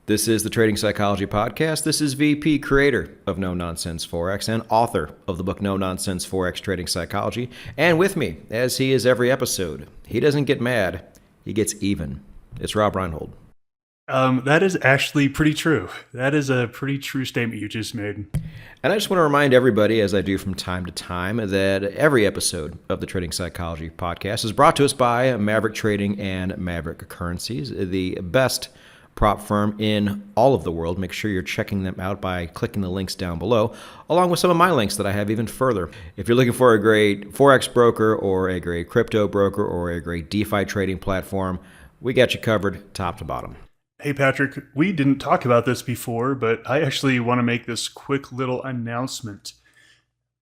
This is the Trading Psychology Podcast. This is VP, creator of No Nonsense Forex and author of the book No Nonsense Forex Trading Psychology. And with me, as he is every episode, he doesn't get mad, he gets even. It's Robb Reinhold. That is actually pretty true. That is a pretty true statement you just made. And I just want to remind everybody, as I do from time to time, that every episode of the Trading Psychology Podcast is brought to us by Maverick Trading and Maverick Currencies, the best prop firm in all of the world. Make sure you're checking them out by clicking the links down below, along with some of my links that I have even further. If you're looking for a great Forex broker or a great crypto broker or a great DeFi trading platform, we got you covered top to bottom. Hey, Patrick, we didn't talk about this before, but I actually want to make this quick little announcement.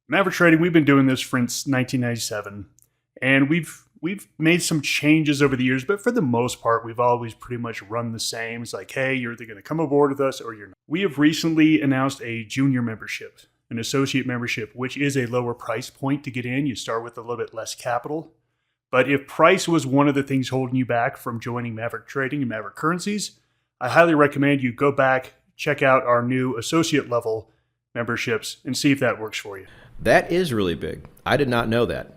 Maverick Trading, we've been doing this since 1997, and we've made some changes over the years, but for the most part, we've always pretty much run the same. It's like, hey, you're either going to come aboard with us or you're not. We have recently announced a junior membership, an associate membership, which is a lower price point to get in. You start with a little bit less capital. But if price was one of the things holding you back from joining Maverick Trading and Maverick Currencies, I highly recommend you go back, check out our new associate level memberships, and see if that works for you. That is really big. I did not know that.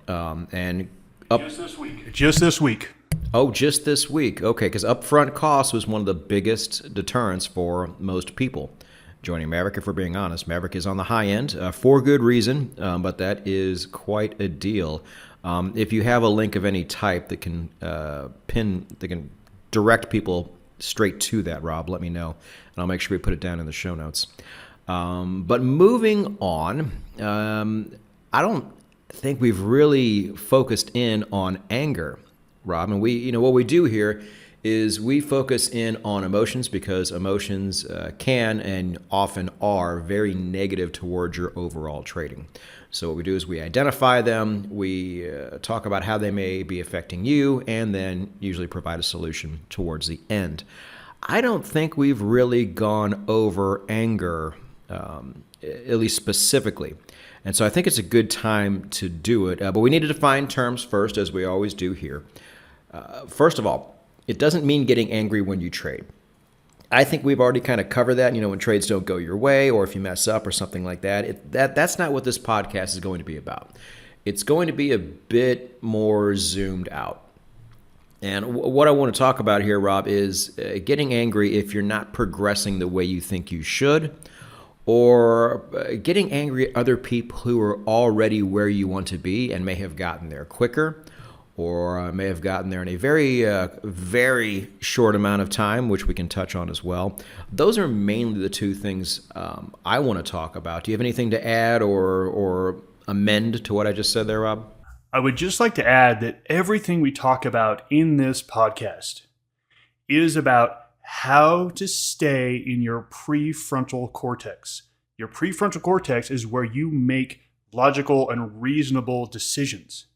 Just this week. Just this week. Oh, just this week. Okay, because upfront cost was one of the biggest deterrents for most people joining Maverick. If we're being honest, Maverick is on the high end for good reason, but that is quite a deal. If you have a link of any type that can direct people straight to that, Rob, let me know, and I'll make sure we put it down in the show notes. But moving on, I don't think we've really focused in on anger, Rob. And what we do here is we focus in on emotions because emotions can and often are very negative towards your overall trading. So what we do is we identify them, we talk about how they may be affecting you, and then usually provide a solution towards the end. I don't think we've really gone over anger, at least specifically. And so I think it's a good time to do it. But we need to define terms first, as we always do here. First of all, it doesn't mean getting angry when you trade. I think we've already kind of covered that, when trades don't go your way or if you mess up or something like that. That's not what this podcast is going to be about. It's going to be a bit more zoomed out. And what I want to talk about here, Rob, is getting angry if you're not progressing the way you think you should, or getting angry at other people who are already where you want to be and may have gotten there quicker, or may have gotten there in a very, very short amount of time, which we can touch on as well. Those are mainly the two things I want to talk about. Do you have anything to add or amend to what I just said there, Rob? I would just like to add that everything we talk about in this podcast is about how to stay in your prefrontal cortex. Your prefrontal cortex is where you make logical and reasonable decisions.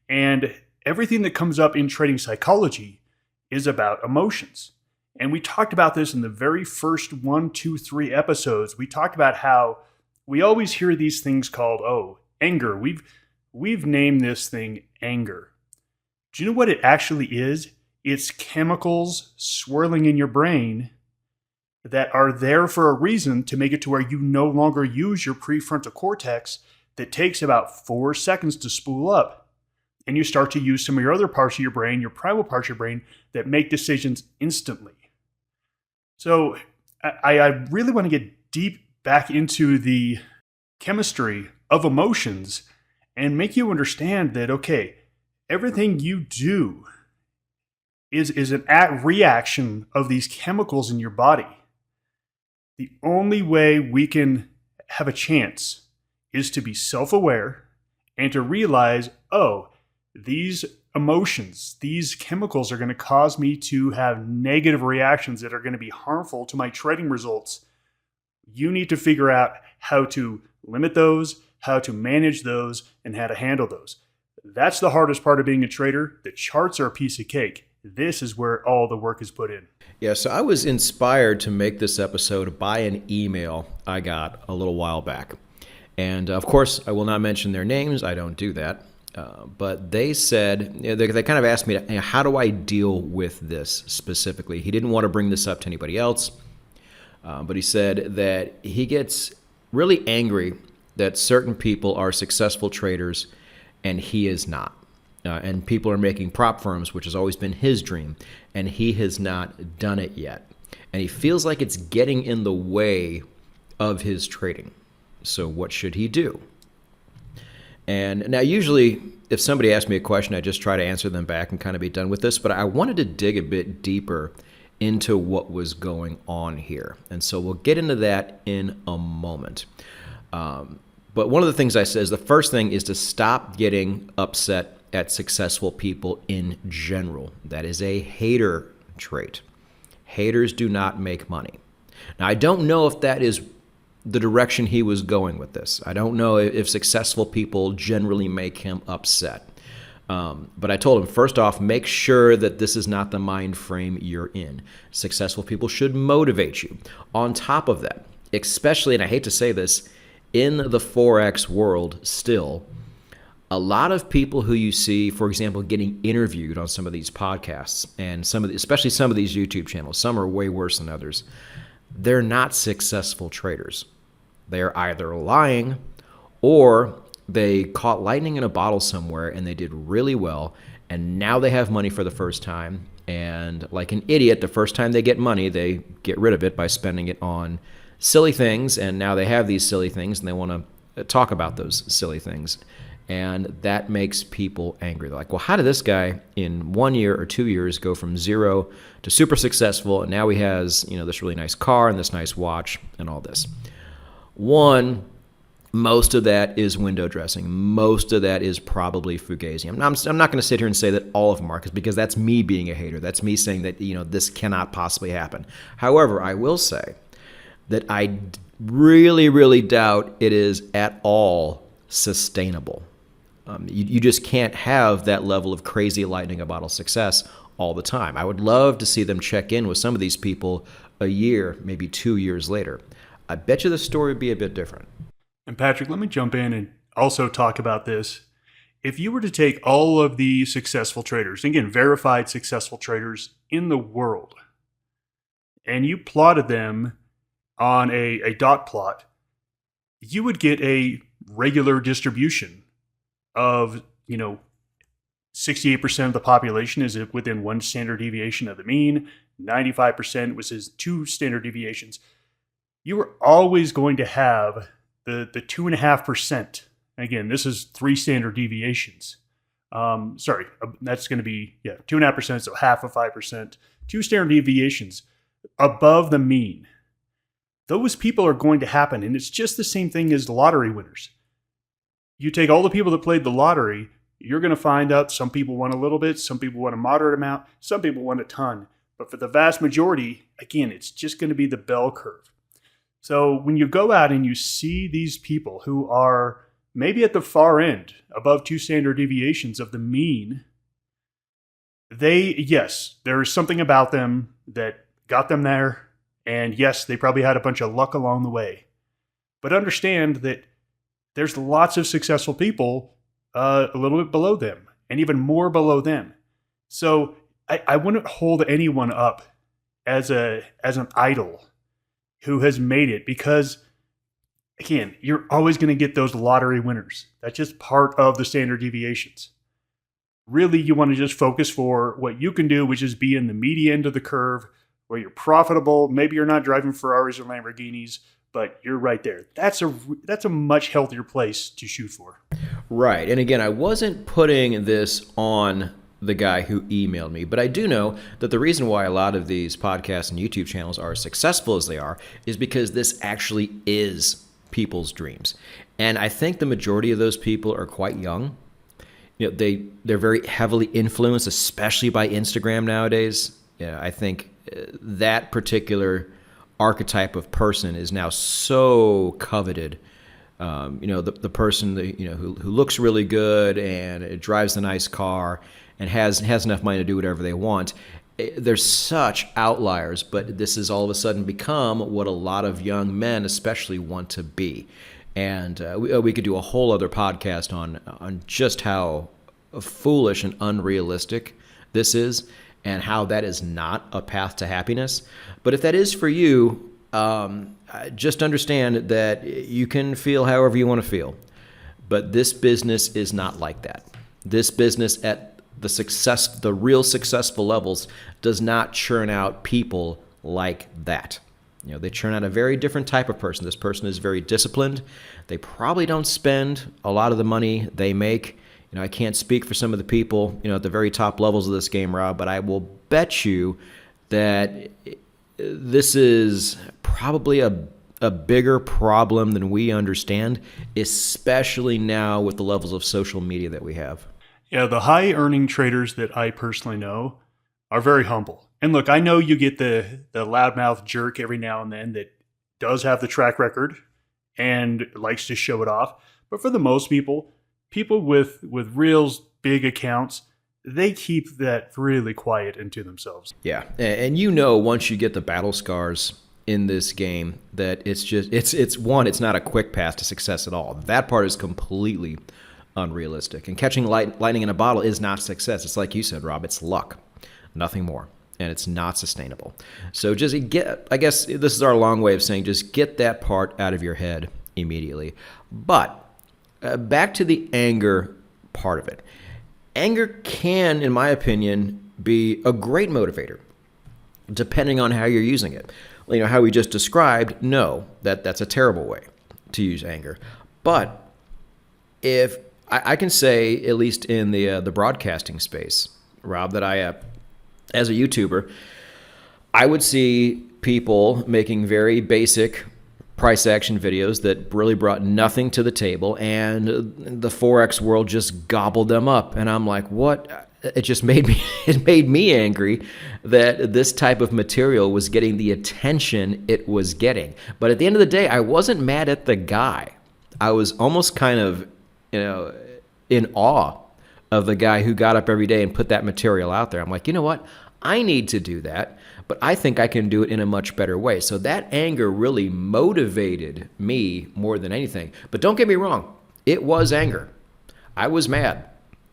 And everything that comes up in trading psychology is about emotions. And we talked about this in the very first 1, 2, 3 episodes. We talked about how we always hear these things called, anger. We've named this thing anger. Do you know what it actually is? It's chemicals swirling in your brain that are there for a reason to make it to where you no longer use your prefrontal cortex that takes about 4 seconds to spool up. And you start to use some of your other parts of your brain, your primal parts of your brain, that make decisions instantly. So I really want to get deep back into the chemistry of emotions and make you understand that, okay, everything you do is an reaction of these chemicals in your body. The only way we can have a chance is to be self-aware and to realize, these emotions, these chemicals are going to cause me to have negative reactions that are going to be harmful to my trading results. You need to figure out how to limit those, how to manage those, and how to handle those. That's the hardest part of being a trader. The charts are a piece of cake. This is where all the work is put in. Yeah, so I was inspired to make this episode by an email I got a little while back. And of course, I will not mention their names. I don't do that. But they said, they kind of asked me, how do I deal with this specifically? He didn't want to bring this up to anybody else. But he said that he gets really angry that certain people are successful traders and he is not. And people are making prop firms, which has always been his dream, and he has not done it yet. And he feels like it's getting in the way of his trading. So what should he do? And now usually if somebody asks me a question, I just try to answer them back and kind of be done with this. But I wanted to dig a bit deeper into what was going on here. And so we'll get into that in a moment. But one of the things I said is the first thing is to stop getting upset at successful people in general. That is a hater trait. Haters do not make money. Now, I don't know if that is the direction he was going with this. I don't know if successful people generally make him upset. But I told him, first off, make sure that this is not the mind frame you're in. Successful people should motivate you. On top of that, especially, and I hate to say this, in the Forex world still, a lot of people who you see, for example, getting interviewed on some of these podcasts and especially some of these YouTube channels, some are way worse than others, they're not successful traders. They're either lying or they caught lightning in a bottle somewhere and they did really well, and now they have money for the first time. And like an idiot, the first time they get money, they get rid of it by spending it on silly things, and now they have these silly things and they want to talk about those silly things. And that makes people angry. They're like, well, how did this guy in 1 year or 2 years go from zero to super successful, and now he has, this really nice car and this nice watch and all this? One, most of that is window dressing. Most of that is probably fugazi. I'm not going to sit here and say that all of them are, because that's me being a hater. That's me saying that this cannot possibly happen. However, I will say that I really, really doubt it is at all sustainable. You just can't have that level of crazy lightning a bottle success all the time. I would love to see them check in with some of these people a year, maybe 2 years later. I bet you the story would be a bit different. And Patrick, let me jump in and also talk about this. If you were to take all of the successful traders, again, verified successful traders in the world, and you plotted them on a dot plot, you would get a regular distribution of, 68% of the population is within one standard deviation of the mean, 95% was 2 standard deviations. You are always going to have the 2.5%. Again, this is 3 standard deviations. That's going to be 2.5%, so half of 5%. 2 standard deviations above the mean. Those people are going to happen, and it's just the same thing as the lottery winners. You take all the people that played the lottery, you're going to find out some people won a little bit, some people won a moderate amount, some people won a ton. But for the vast majority, again, it's just going to be the bell curve. So when you go out and you see these people who are maybe at the far end, above 2 standard deviations of the mean, yes, there is something about them that got them there. And yes, they probably had a bunch of luck along the way. But understand that there's lots of successful people a little bit below them and even more below them. So I wouldn't hold anyone up as an idol who has made it, because again, you're always going to get those lottery winners. That's just part of the standard deviations. Really, you want to just focus for what you can do, which is be in the media end of the curve where you're profitable. Maybe you're not driving Ferraris or Lamborghinis, but you're right there. That's a much healthier place to shoot for. Right. And again, I wasn't putting this on the guy who emailed me, but I do know that the reason why a lot of these podcasts and YouTube channels are as successful as they are is because this actually is people's dreams. And I think the majority of those people are quite young. They're very heavily influenced, especially by Instagram nowadays. I think that particular archetype of person is now so coveted. The person who looks really good and drives the nice car and has enough money to do whatever they want. There's such outliers, but this has all of a sudden become what a lot of young men especially want to be. And we could do a whole other podcast on just how foolish and unrealistic this is, and how that is not a path to happiness. But if that is for you, just understand that you can feel however you want to feel, but this business is not like that. This business at the real successful levels does not churn out people like that. They churn out a very different type of person. This person is very disciplined. They probably don't spend a lot of the money they make. I can't speak for some of the people, at the very top levels of this game, Rob, but I will bet you that this is probably a bigger problem than we understand, especially now with the levels of social media that we have. Yeah, the high earning traders that I personally know are very humble. And look, I know you get the loudmouth jerk every now and then that does have the track record and likes to show it off. But for the most people with real big accounts, they keep that really quiet and to themselves. Yeah. And once you get the battle scars in this game, that it's not a quick path to success at all. That part is completely unrealistic. And catching lightning in a bottle is not success. It's like you said, Rob, it's luck, nothing more. And it's not sustainable. So I guess this is our long way of saying, just get that part out of your head immediately. But back to the anger part of it. Anger can, in my opinion, be a great motivator, depending on how you're using it. How we just described, no, that's a terrible way to use anger. But if I can say, at least in the broadcasting space, Rob, that as a YouTuber, I would see people making very basic price action videos that really brought nothing to the table, and the Forex world just gobbled them up. And I'm like, what? It made me angry that this type of material was getting the attention it was getting. But at the end of the day, I wasn't mad at the guy. I was almost kind of, in awe of the guy who got up every day and put that material out there. I'm like, you know what? I need to do that, but I think I can do it in a much better way. So that anger really motivated me more than anything. But don't get me wrong, it was anger. I was mad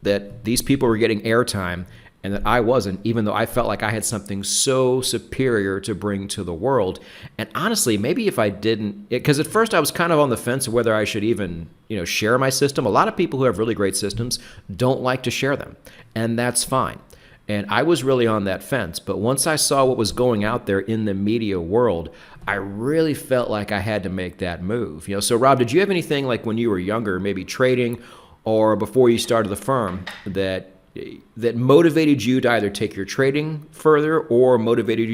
that these people were getting airtime and that I wasn't, even though I felt like I had something so superior to bring to the world. And honestly, maybe if I didn't, because at first I was kind of on the fence of whether I should even, share my system. A lot of people who have really great systems don't like to share them, and that's fine. And I was really on that fence. But once I saw what was going out there in the media world, I really felt like I had to make that move. So Rob, did you have anything like when you were younger, maybe trading or before you started the firm, that motivated you to either take your trading further or motivated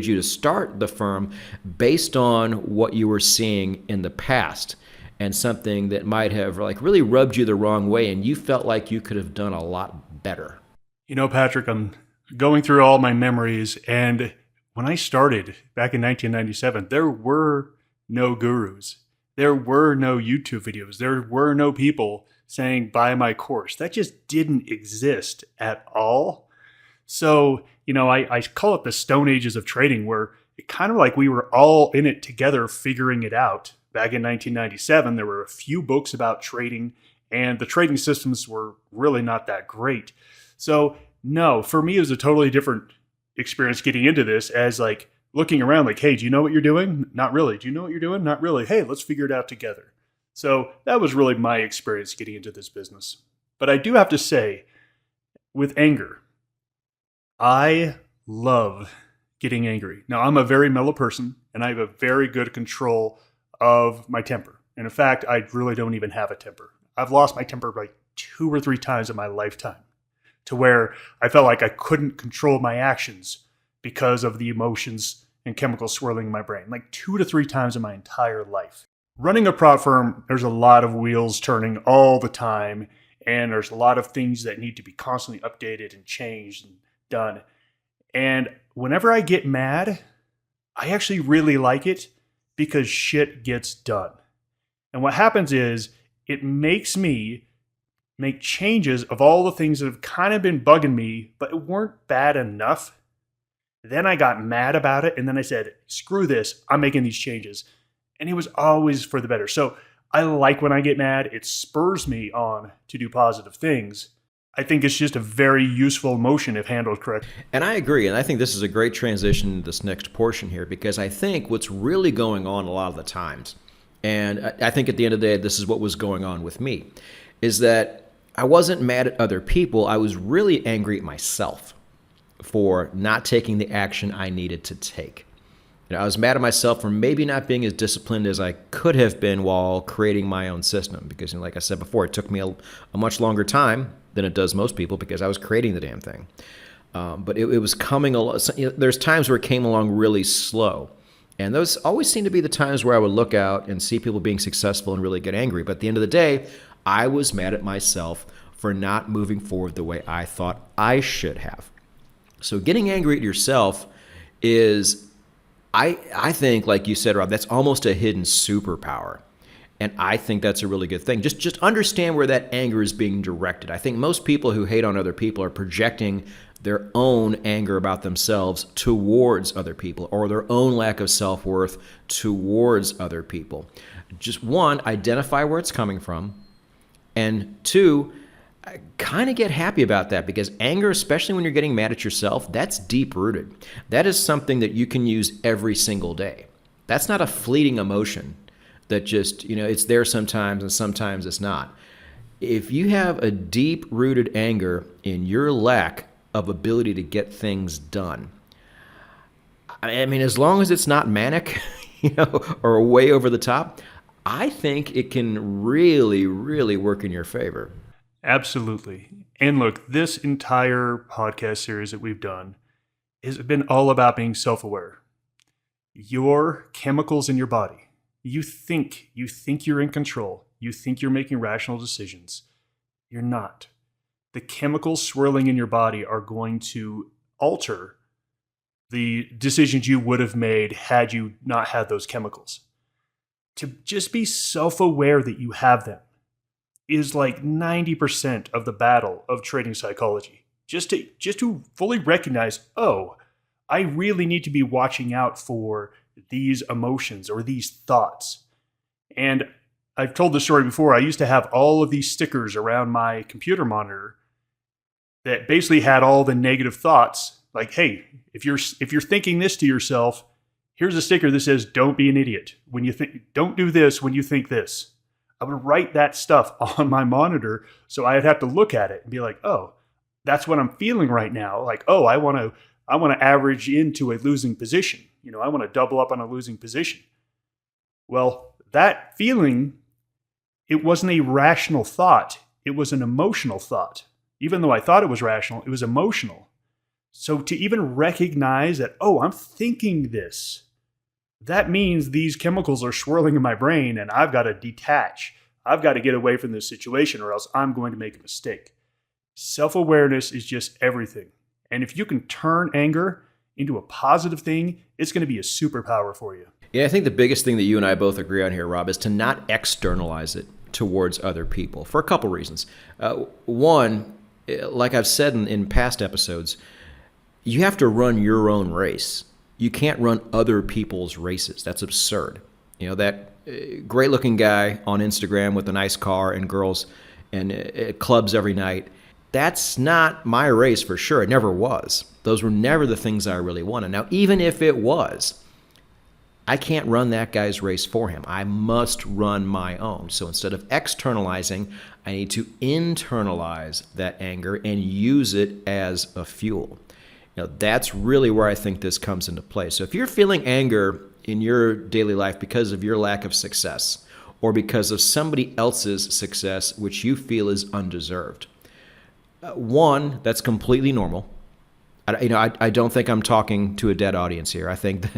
you to start the firm based on what you were seeing in the past, and something that might have really rubbed you the wrong way and you felt like you could have done a lot better? Patrick, I'm going through all my memories, and when I started back in 1997, there were no gurus. There were no YouTube videos. There were no people saying, buy my course. That just didn't exist at all. So, I call it the Stone Ages of trading, where it kind of like we were all in it together figuring it out. Back in 1997, there were a few books about trading, and the trading systems were really not that great. So, no, for me, it was a totally different experience getting into this, as looking around hey, do you know what you're doing? Not really. Do you know what you're doing? Not really. Hey, let's figure it out together. So that was really my experience getting into this business. But I do have to say, with anger, I love getting angry. Now, I'm a very mellow person, and I have a very good control of my temper. And in fact, I really don't even have a temper. I've lost my temper 2 or 3 times in my lifetime, to where I felt like I couldn't control my actions because of the emotions and chemicals swirling in my brain, 2 to 3 times in my entire life. Running a prop firm, there's a lot of wheels turning all the time, and there's a lot of things that need to be constantly updated and changed and done. And whenever I get mad, I actually really like it because shit gets done. And what happens is it makes me make changes of all the things that have kind of been bugging me, but it weren't bad enough. Then I got mad about it, and then I said, screw this, I'm making these changes. And it was always for the better. So I like when I get mad. It spurs me on to do positive things. I think it's just a very useful emotion if handled correctly. And I agree. And I think this is a great transition to this next portion here, because I think what's really going on a lot of the times, and I think at the end of the day, this is what was going on with me, is that I wasn't mad at other people. I was really angry at myself for not taking the action I needed to take. I was mad at myself for maybe not being as disciplined as I could have been while creating my own system. Because, like I said before, it took me a much longer time than it does most people because I was creating the damn thing. But it was coming along. There's times where it came along really slow. And those always seem to be the times where I would look out and see people being successful and really get angry. But at the end of the day, I was mad at myself for not moving forward the way I thought I should have. So getting angry at yourself is, I think, like you said, Rob, that's almost a hidden superpower. And I think that's a really good thing. Just understand where that anger is being directed. I think most people who hate on other people are projecting their own anger about themselves towards other people, or their own lack of self-worth towards other people. Just one, identify where it's coming from. And two, kind of get happy about that, because anger, especially when you're getting mad at yourself, that's deep-rooted. That is something that you can use every single day. That's not a fleeting emotion that just, it's there sometimes and sometimes it's not. If you have a deep-rooted anger in your lack of ability to get things done, I mean, as long as it's not manic, or way over the top, I think it can really, really work in your favor. Absolutely. And look, this entire podcast series that we've done has been all about being self-aware. Your chemicals in your body, you think you're in control. You think you're making rational decisions. You're not. The chemicals swirling in your body are going to alter the decisions you would have made had you not had those chemicals. To just be self-aware that you have them is like 90% of the battle of trading psychology. Just to fully recognize, oh, I really need to be watching out for these emotions or these thoughts. And I've told this story before. I used to have all of these stickers around my computer monitor that basically had all the negative thoughts. Like, hey, if you're thinking this to yourself, here's a sticker that says, "Don't be an idiot. Don't do this when you think this." I would write that stuff on my monitor, so I'd have to look at it and be like, "Oh, that's what I'm feeling right now." Like, "Oh, I want to average into a losing position. I want to double up on a losing position." Well, that feeling, it wasn't a rational thought. It was an emotional thought. Even though I thought it was rational, it was emotional. So to even recognize that, oh, I'm thinking this, that means these chemicals are swirling in my brain and I've got to detach. I've got to get away from this situation or else I'm going to make a mistake. Self-awareness is just everything. And if you can turn anger into a positive thing, it's going to be a superpower for you. Yeah, I think the biggest thing that you and I both agree on here, Rob, is to not externalize it towards other people for a couple reasons. One, like I've said in past episodes, you have to run your own race. You can't run other people's races. That's absurd. That great-looking guy on Instagram with a nice car and girls and clubs every night, that's not my race for sure. It never was. Those were never the things I really wanted. Now, even if it was, I can't run that guy's race for him. I must run my own. So instead of externalizing, I need to internalize that anger and use it as a fuel. That's really where I think this comes into play. So if you're feeling anger in your daily life because of your lack of success or because of somebody else's success, which you feel is undeserved, one, that's completely normal. I don't think I'm talking to a dead audience here. I think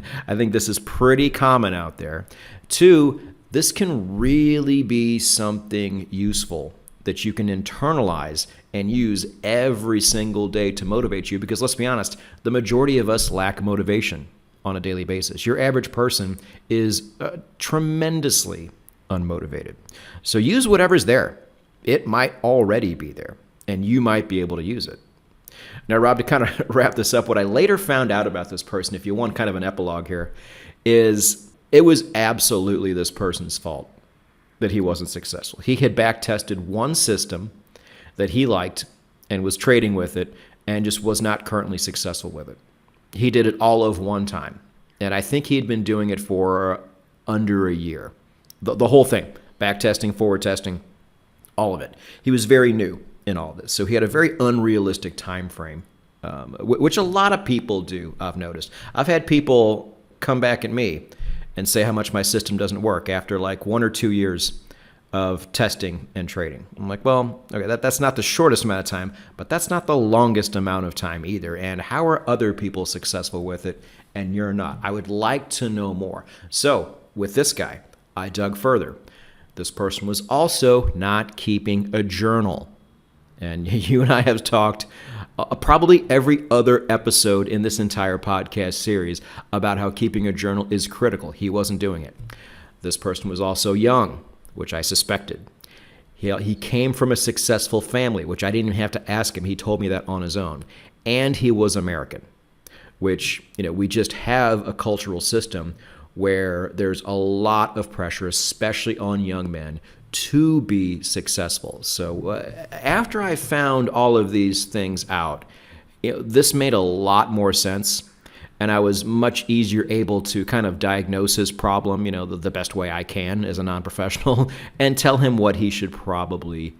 this is pretty common out there. Two, this can really be something useful that you can internalize and use every single day to motivate you, because let's be honest, the majority of us lack motivation on a daily basis. Your average person is tremendously unmotivated. So use whatever's there. It might already be there, and you might be able to use it. Now, Rob, to kind of wrap this up, what I later found out about this person, if you want kind of an epilogue here, is it was absolutely this person's fault that he wasn't successful. He had back-tested one system that he liked, and was trading with it and just was not currently successful with it. He did it all of one time. And I think he had been doing it for under a year. The whole thing, back testing, forward testing, all of it. He was very new in all of this. So he had a very unrealistic time frame, which a lot of people do, I've noticed. I've had people come back at me and say how much my system doesn't work after like 1 or 2 years of testing and trading. I'm like, well, okay, that's not the shortest amount of time, but that's not the longest amount of time either. And how are other people successful with it and you're not? I would like to know more. So with this guy, I dug further. This person was also not keeping a journal. And you and I have talked probably every other episode in this entire podcast series about how keeping a journal is critical. He wasn't doing it. This person was also young, which I suspected. He came from a successful family, which I didn't even have to ask him. He told me that on his own. And he was American, which, we just have a cultural system where there's a lot of pressure, especially on young men, to be successful. So after I found all of these things out, this made a lot more sense. And I was much easier able to kind of diagnose his problem, the best way I can as a non-professional, and tell him what he should probably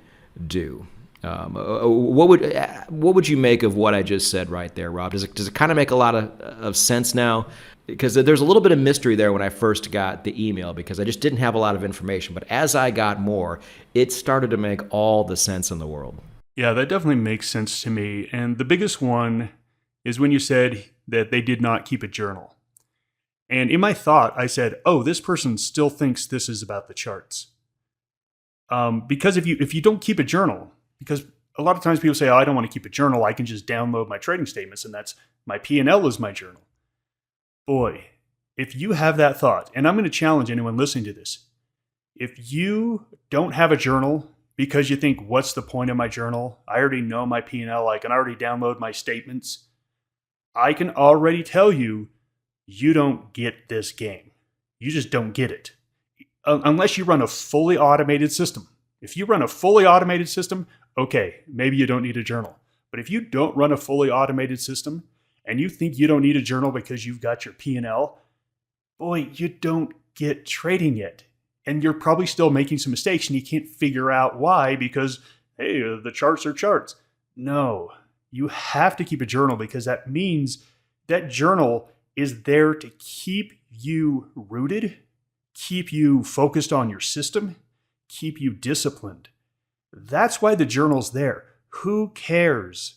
do. What would you make of what I just said right there, Rob? Does it kind of make a lot of sense now? Because there's a little bit of mystery there when I first got the email, because I just didn't have a lot of information. But as I got more, it started to make all the sense in the world. Yeah, that definitely makes sense to me. And the biggest one is when you said that they did not keep a journal. And in my thought, I said, oh, this person still thinks this is about the charts. Because if you don't keep a journal, because a lot of times people say, oh, I don't want to keep a journal. I can just download my trading statements and that's my P&L is my journal. Boy, if you have that thought, and I'm going to challenge anyone listening to this, if you don't have a journal because you think, what's the point of my journal? I already know my P&L. I can already download my statements. I can already tell you, you don't get this game. You just don't get it. Unless you run a fully automated system. If you run a fully automated system, okay, maybe you don't need a journal. But if you don't run a fully automated system and you think you don't need a journal because you've got your P&L, boy, you don't get trading yet. And you're probably still making some mistakes and you can't figure out why because, hey, the charts are charts. No, you have to keep a journal because that means that journal is there to keep you rooted, keep you focused on your system, keep you disciplined. That's why the journal's there. Who cares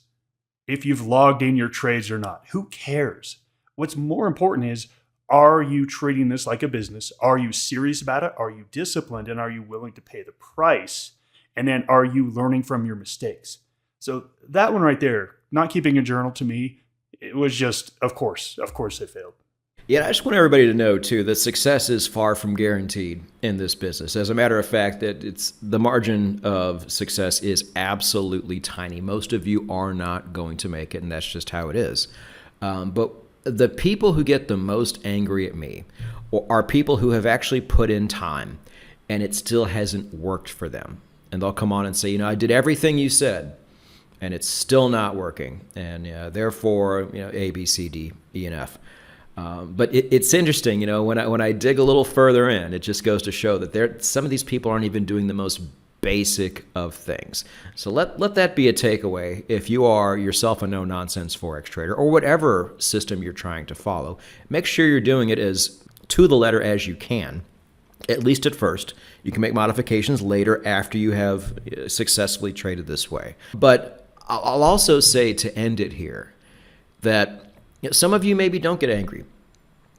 if you've logged in your trades or not? Who cares? What's more important is, are you treating this like a business? Are you serious about it? Are you disciplined? And are you willing to pay the price? And then are you learning from your mistakes? So that one right there, not keeping a journal, to me, it was just, of course it failed. Yeah, I just want everybody to know, too, that success is far from guaranteed in this business. As a matter of fact, that the margin of success is absolutely tiny. Most of you are not going to make it, and that's just how it is. But the people who get the most angry at me are people who have actually put in time, and it still hasn't worked for them. And they'll come on and say, I did everything you said, and it's still not working. And therefore, A, B, C, D, E, and F. But it's interesting, when I dig a little further in, it just goes to show that some of these people aren't even doing the most basic of things. So let that be a takeaway if you are yourself a no-nonsense Forex trader or whatever system you're trying to follow. Make sure you're doing it as to the letter as you can, at least at first. You can make modifications later after you have successfully traded this way. But I'll also say, to end it here, that some of you maybe don't get angry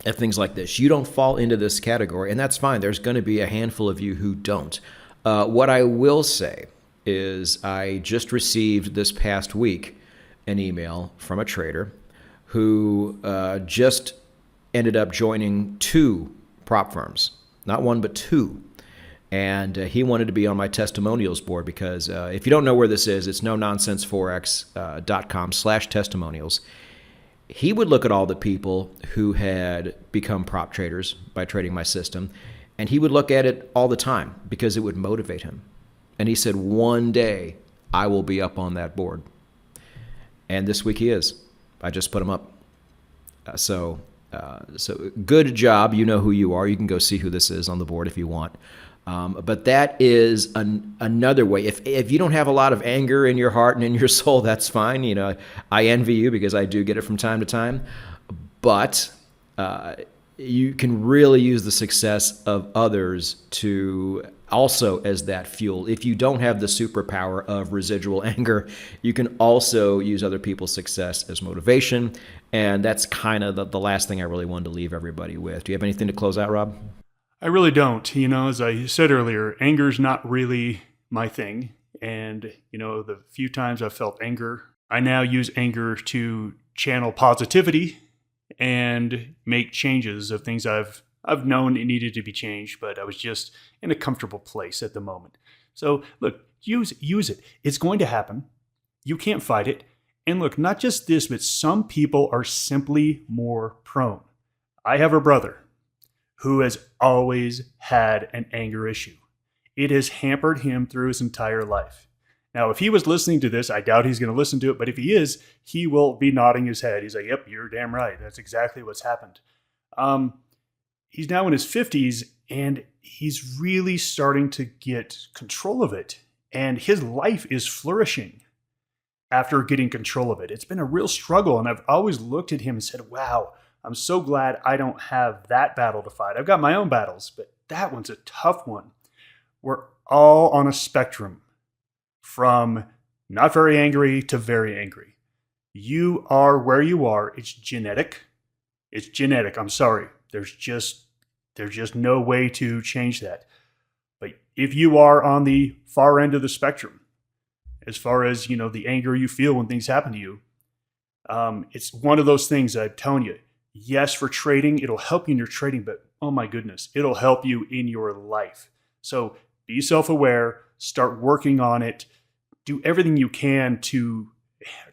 at things like this. You don't fall into this category, and that's fine. There's going to be a handful of you who don't. What I will say is I just received this past week an email from a trader who just ended up joining 2 prop firms, not 1 but 2. And he wanted to be on my testimonials board because if you don't know where this is, it's nononsenseforex.com/testimonials. He would look at all the people who had become prop traders by trading my system, and he would look at it all the time because it would motivate him. And he said, one day I will be up on that board. And this week he is. I just put him up. So good job. You know who you are. You can go see who this is on the board if you want. But that is another way. If you don't have a lot of anger in your heart and in your soul, that's fine. You know, I envy you because I do get it from time to time. But you can really use the success of others to also as that fuel. If you don't have the superpower of residual anger, you can also use other people's success as motivation. And that's kind of the last thing I really wanted to leave everybody with. Do you have anything to close out, Rob? I really don't. You know, as I said earlier, anger's not really my thing. And, you know, the few times I've felt anger, I now use anger to channel positivity and make changes of things I've known it needed to be changed, but I was just in a comfortable place at the moment. So look, use it. It's going to happen. You can't fight it. And look, not just this, but some people are simply more prone. I have a brother who has always had an anger issue. It has hampered him through his entire life. Now, if he was listening to this, I doubt he's going to listen to it, but if he is, he will be nodding his head. He's like, yep, you're damn right. That's exactly what's happened. He's now in his 50s, and he's really starting to get control of it. And his life is flourishing after getting control of it. It's been a real struggle, and I've always looked at him and said, wow, I'm so glad I don't have that battle to fight. I've got my own battles, but that one's a tough one. We're all on a spectrum from not very angry to very angry. You are where you are. It's genetic. It's genetic. I'm sorry. There's just no way to change that. But if you are on the far end of the spectrum, as far as, you know, the anger you feel when things happen to you, it's one of those things that I'm telling you. Yes, for trading, it'll help you in your trading, but oh my goodness, it'll help you in your life. So be self-aware, start working on it, do everything you can to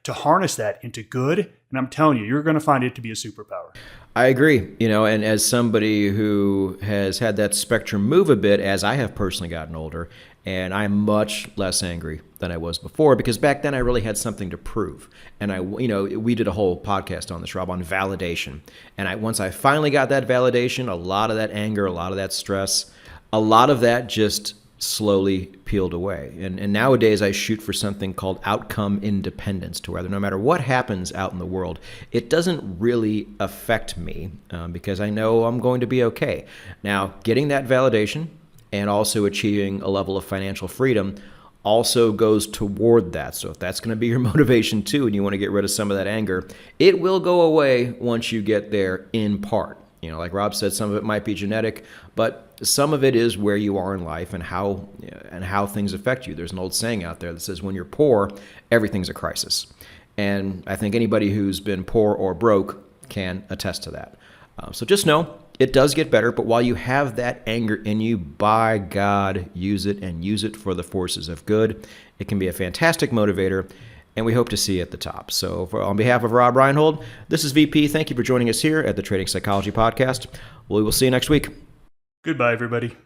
harness that into good. And I'm telling you, you're going to find it to be a superpower. I agree. You know, and as somebody who has had that spectrum move a bit as I have personally gotten older, and I'm much less angry than I was before, because back then I really had something to prove. And we did a whole podcast on this, Rob, on validation. And once I finally got that validation, a lot of that anger, a lot of that stress, a lot of that just slowly peeled away. And nowadays I shoot for something called outcome independence, to where no matter what happens out in the world, it doesn't really affect me because I know I'm going to be okay. Now, getting that validation and also achieving a level of financial freedom also goes toward that. So if that's going to be your motivation too, and you want to get rid of some of that anger, it will go away once you get there in part. You know, like Rob said, some of it might be genetic, but some of it is where you are in life and how things affect you. There's an old saying out there that says, when you're poor, everything's a crisis. And I think anybody who's been poor or broke can attest to that. So just know it does get better, but while you have that anger in you, by God, use it, and use it for the forces of good. It can be a fantastic motivator, and we hope to see you at the top. So on behalf of Rob Reinhold, this is VP. Thank you for joining us here at the Trading Psychology Podcast. We will see you next week. Goodbye, everybody.